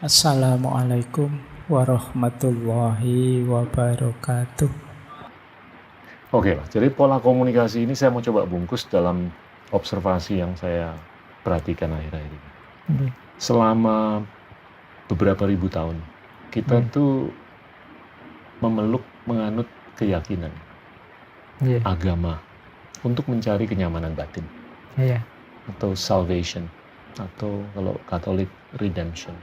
Assalamualaikum warahmatullahi wabarakatuh. Oke lah, jadi pola komunikasi ini saya mau coba bungkus dalam observasi yang saya perhatikan akhir-akhir ini. Selama beberapa ribu tahun, kita tuh menganut keyakinan, agama, untuk mencari kenyamanan batin, atau salvation, atau kalau Katolik, redemption.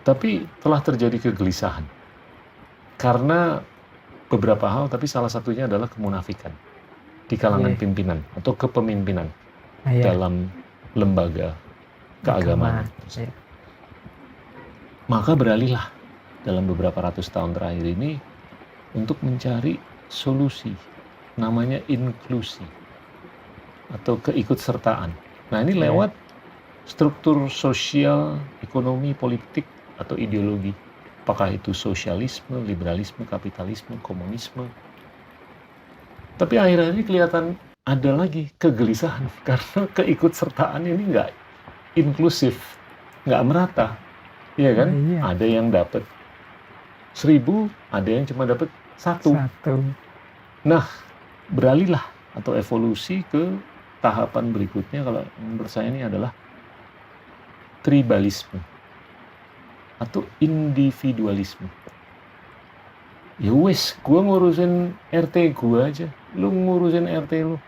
Tapi telah terjadi kegelisahan karena beberapa hal, tapi salah satunya adalah kemunafikan di kalangan pimpinan atau kepemimpinan dalam lembaga keagamaan. Maka beralihlah dalam beberapa ratus tahun terakhir ini untuk mencari solusi, namanya inklusi atau keikutsertaan. Nah, ini lewat struktur sosial, ekonomi, politik, atau ideologi. Apakah itu sosialisme, liberalisme, kapitalisme, komunisme. Tapi akhir-akhir ini kelihatan ada lagi kegelisahan karena keikutsertaan ini nggak inklusif, nggak merata. Iya kan? Ada yang dapat 1.000, ada yang cuma dapat 1. Nah, beralihlah atau evolusi ke tahapan berikutnya, kalau menurut saya ini adalah tribalisme atau individualisme. Ya wes, gue ngurusin RT gue aja, lu ngurusin RT lu.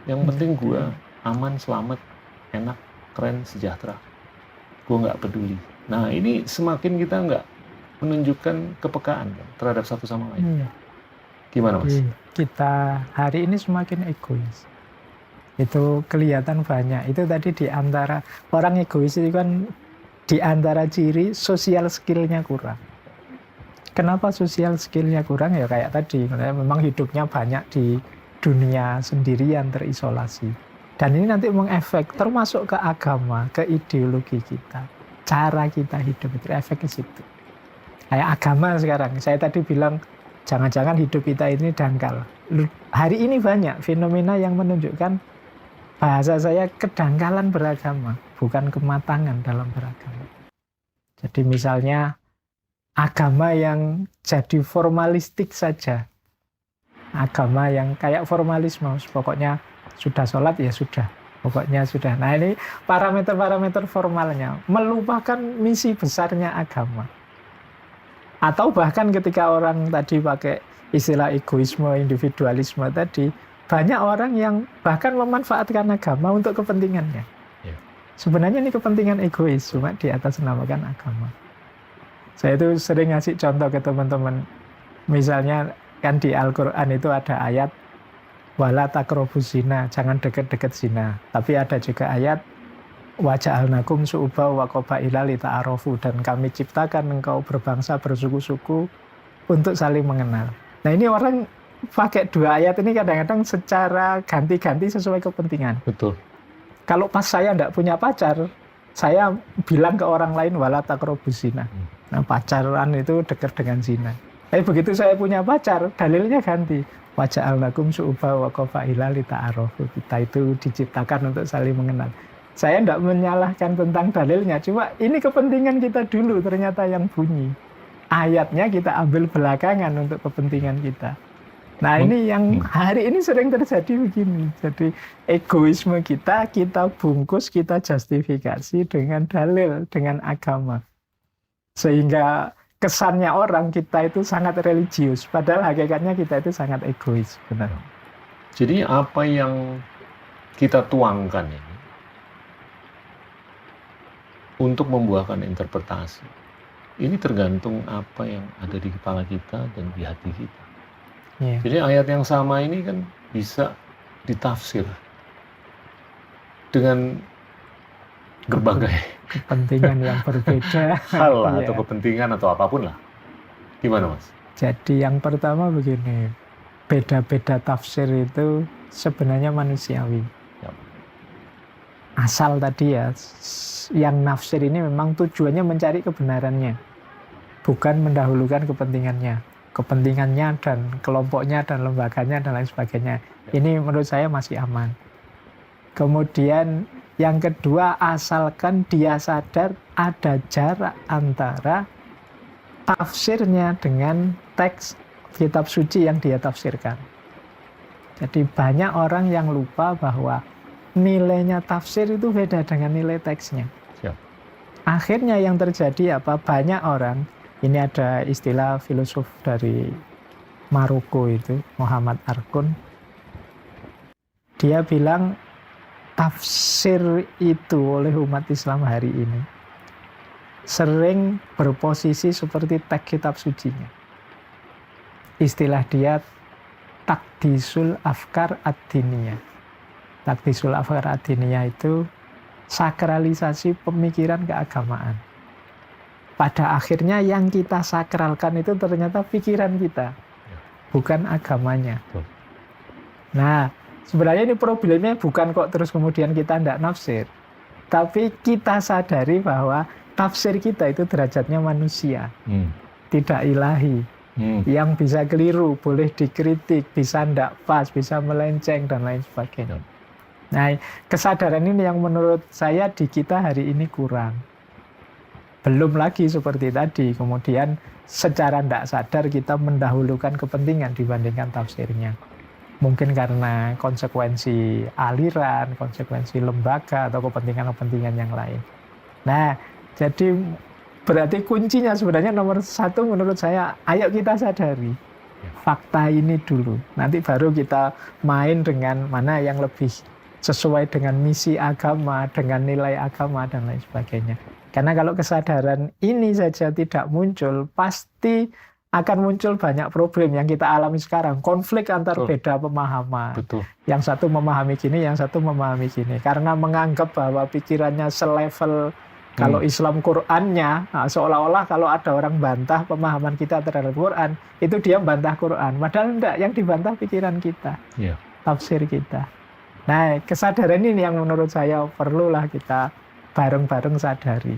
Yang penting gue aman, selamat, enak, keren, sejahtera. Gue nggak peduli. Nah, ini semakin kita nggak menunjukkan kepekaan terhadap satu sama lain. Gimana, Mas? Kita hari ini semakin egois. Itu kelihatan banyak. Itu tadi di antara orang egois itu kan di antara ciri sosial skill-nya kurang. Kenapa sosial skill-nya kurang? Ya kayak tadi, memang hidupnya banyak di dunia sendirian, terisolasi. Dan ini nanti mengefek termasuk ke agama, ke ideologi kita. Cara kita hidup itu efek ke situ. Kayak agama sekarang, saya tadi bilang jangan-jangan hidup kita ini dangkal. Hari ini banyak fenomena yang menunjukkan, bahasa saya, kedangkalan beragama, bukan kematangan dalam beragama. Jadi misalnya agama yang jadi formalistik saja. Agama yang kayak formalisme, pokoknya sudah sholat ya sudah, pokoknya sudah. Nah, ini parameter-parameter formalnya, melupakan misi besarnya agama. Atau bahkan ketika orang tadi pakai istilah egoisme, individualisme tadi, banyak orang yang bahkan memanfaatkan agama untuk kepentingannya. Sebenarnya ini kepentingan egois, cuma di atas namakan agama. Saya itu sering ngasih contoh ke teman-teman. Misalnya kan di Al-Quran itu ada ayat wala taqrabuz zina, jangan dekat-dekat zina. Tapi ada juga ayat wa ja'alnakum syu'uban wa qabaila lita'arafu, dan kami ciptakan engkau berbangsa, bersuku-suku untuk saling mengenal. Nah, ini orang pakai dua ayat ini kadang-kadang secara ganti-ganti sesuai kepentingan. Betul. Kalau pas saya tidak punya pacar, saya bilang ke orang lain wala taqrabuz zina. Nah, pacaran itu dekat dengan zina. Tapi begitu saya punya pacar, dalilnya ganti. Wa ja'alnakum syu'uban wa qabaila lita'arafu. Kita itu diciptakan untuk saling mengenal. Saya tidak menyalahkan tentang dalilnya, cuma ini kepentingan kita dulu ternyata yang bunyi. Ayatnya kita ambil belakangan untuk kepentingan kita. Nah, ini yang hari ini sering terjadi begini. Jadi egoisme kita bungkus, kita justifikasi dengan dalil, dengan agama. Sehingga kesannya orang kita itu sangat religius, padahal hakikatnya kita itu sangat egois. Benar. Jadi apa yang kita tuangkan ini untuk membuahkan interpretasi, ini tergantung apa yang ada di kepala kita dan di hati kita. Jadi ayat yang sama ini kan bisa ditafsir dengan berbagai kepentingan yang berbeda hal lah, atau kepentingan atau apapun lah. Gimana, Mas? Jadi yang pertama begini, beda-beda tafsir itu sebenarnya manusiawi. Asal tadi ya, yang nafsir ini memang tujuannya mencari kebenarannya, bukan mendahulukan kepentingannya dan kelompoknya dan lembaganya dan lain sebagainya. Ini menurut saya masih aman. Kemudian Yang kedua, asalkan dia sadar ada jarak antara tafsirnya dengan teks kitab suci yang dia tafsirkan. Jadi banyak orang yang lupa bahwa nilainya tafsir itu beda dengan nilai teksnya. Siap. Akhirnya yang terjadi apa? Banyak orang, ini ada istilah filosof dari Maroko itu, Muhammad Arkun. Dia bilang tafsir itu oleh umat Islam hari ini sering berposisi seperti teks kitab sucinya. Istilah dia takdisul afkar ad-diniyah. Takdisul afkar ad-diniyah itu sakralisasi pemikiran keagamaan. Pada akhirnya yang kita sakralkan itu ternyata pikiran kita, bukan agamanya. Nah, sebenarnya ini problemnya bukan kok terus kemudian kita tidak nafsir, tapi kita sadari bahwa tafsir kita itu derajatnya manusia, tidak ilahi. Yang bisa keliru, boleh dikritik, bisa tidak pas, bisa melenceng, dan lain sebagainya. Nah, kesadaran ini yang menurut saya di kita hari ini kurang. Belum lagi seperti tadi, kemudian secara tidak sadar kita mendahulukan kepentingan dibandingkan tafsirnya. Mungkin karena konsekuensi aliran, konsekuensi lembaga, atau kepentingan-kepentingan yang lain. Nah, jadi berarti kuncinya sebenarnya nomor satu menurut saya, ayo kita sadari fakta ini dulu. Nanti baru kita main dengan mana yang lebih sesuai dengan misi agama, dengan nilai agama, dan lain sebagainya. Karena kalau kesadaran ini saja tidak muncul, pasti akan muncul banyak problem yang kita alami sekarang. Konflik antar beda pemahaman. Betul. Yang satu memahami gini, yang satu memahami gini. Karena menganggap bahwa pikirannya selevel. Kalau Islam Qur'annya, seolah-olah kalau ada orang bantah pemahaman kita terhadap Qur'an, itu dia bantah Qur'an. Padahal enggak, yang dibantah pikiran kita, tafsir kita. Nah, kesadaran ini yang menurut saya perlulah kita bareng-bareng sadari.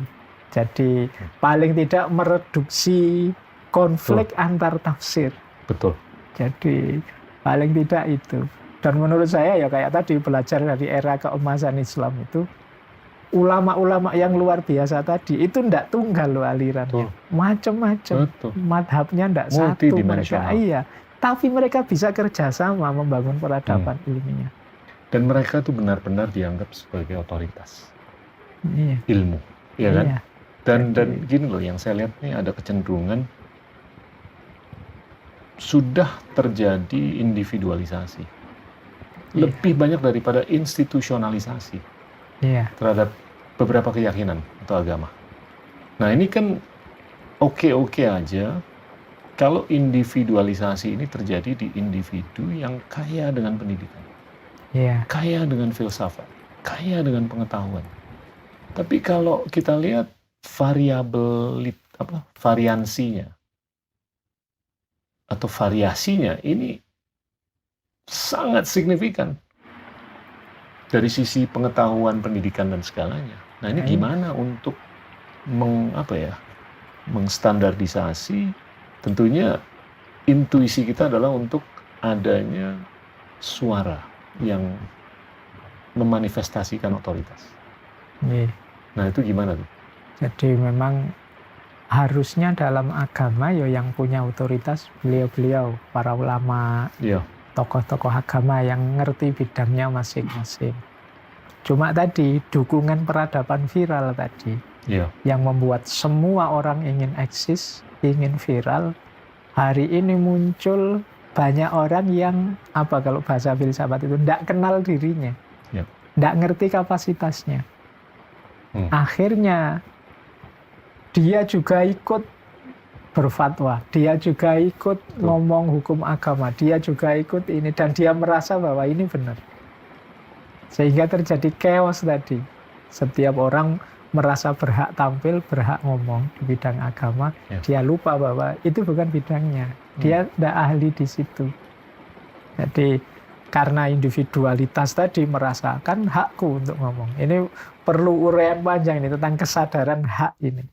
Jadi paling tidak mereduksi konflik antar tafsir. Betul. Jadi paling tidak itu. Dan menurut saya ya kayak tadi belajar dari era keemasan Islam itu, ulama-ulama yang luar biasa tadi itu ndak tunggal loh alirannya, macam-macam, madhabnya ndak satu mereka, iya, tapi mereka bisa kerjasama membangun peradaban ilmiah. Dan mereka tuh benar-benar dianggap sebagai otoritas ilmu, ya kan? Iya. Dan gini loh, yang saya lihat nih ada kecenderungan sudah terjadi individualisasi, lebih banyak daripada institusionalisasi. Terhadap beberapa keyakinan atau agama. Nah, ini kan oke-oke aja kalau individualisasi ini terjadi di individu yang kaya dengan pendidikan, kaya dengan filsafat, kaya dengan pengetahuan. Tapi kalau kita lihat variansinya atau variasinya ini sangat signifikan. Dari sisi pengetahuan, pendidikan, dan segalanya. Nah, ini gimana untuk mengstandardisasi? Tentunya intuisi kita adalah untuk adanya suara yang memanifestasikan otoritas. Nah, itu gimana tuh? Jadi memang harusnya dalam agama ya yang punya otoritas beliau-beliau, para ulama, tokoh-tokoh agama yang ngerti bidangnya masing-masing. Cuma tadi dukungan peradaban viral tadi yang membuat semua orang ingin eksis, ingin viral. Hari ini muncul banyak orang yang kalau bahasa filsafat itu tidak kenal dirinya, tidak ngerti kapasitasnya. Akhirnya dia juga ikut berfatwa, dia juga ikut ngomong hukum agama, dia juga ikut ini, dan dia merasa bahwa ini benar. Sehingga terjadi chaos tadi. Setiap orang merasa berhak tampil, berhak ngomong di bidang agama, dia lupa bahwa itu bukan bidangnya. Dia tidak ahli di situ. Jadi karena individualitas tadi merasakan hakku untuk ngomong. Ini perlu uraian panjang ini tentang kesadaran hak ini.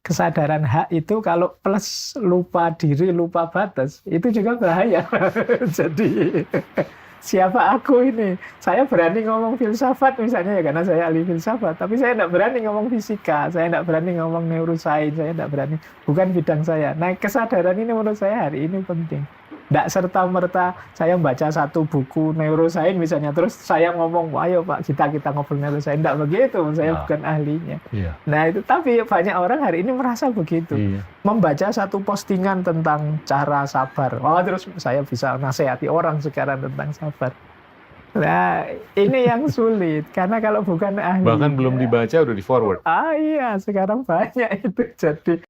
Kesadaran hak itu kalau plus lupa diri, lupa batas, itu juga bahaya. Jadi siapa aku ini? Saya berani ngomong filsafat misalnya ya karena saya ahli filsafat, tapi saya tidak berani ngomong fisika, saya tidak berani ngomong neuroscience, saya tidak berani, bukan bidang saya. Nah, kesadaran ini menurut saya hari ini penting. Tidak serta-merta saya baca satu buku neuroscience misalnya, terus saya ngomong, ayo Pak, kita ngobrol neuroscience. Tidak begitu, saya bukan ahlinya. Iya. Nah, itu tapi banyak orang hari ini merasa begitu. Iya. Membaca satu postingan tentang cara sabar. Oh, terus saya bisa nasihati orang sekarang tentang sabar. Nah, ini yang sulit. Karena kalau bukan ahli. Bahkan belum dibaca udah di forward. Iya, sekarang banyak itu. Jadi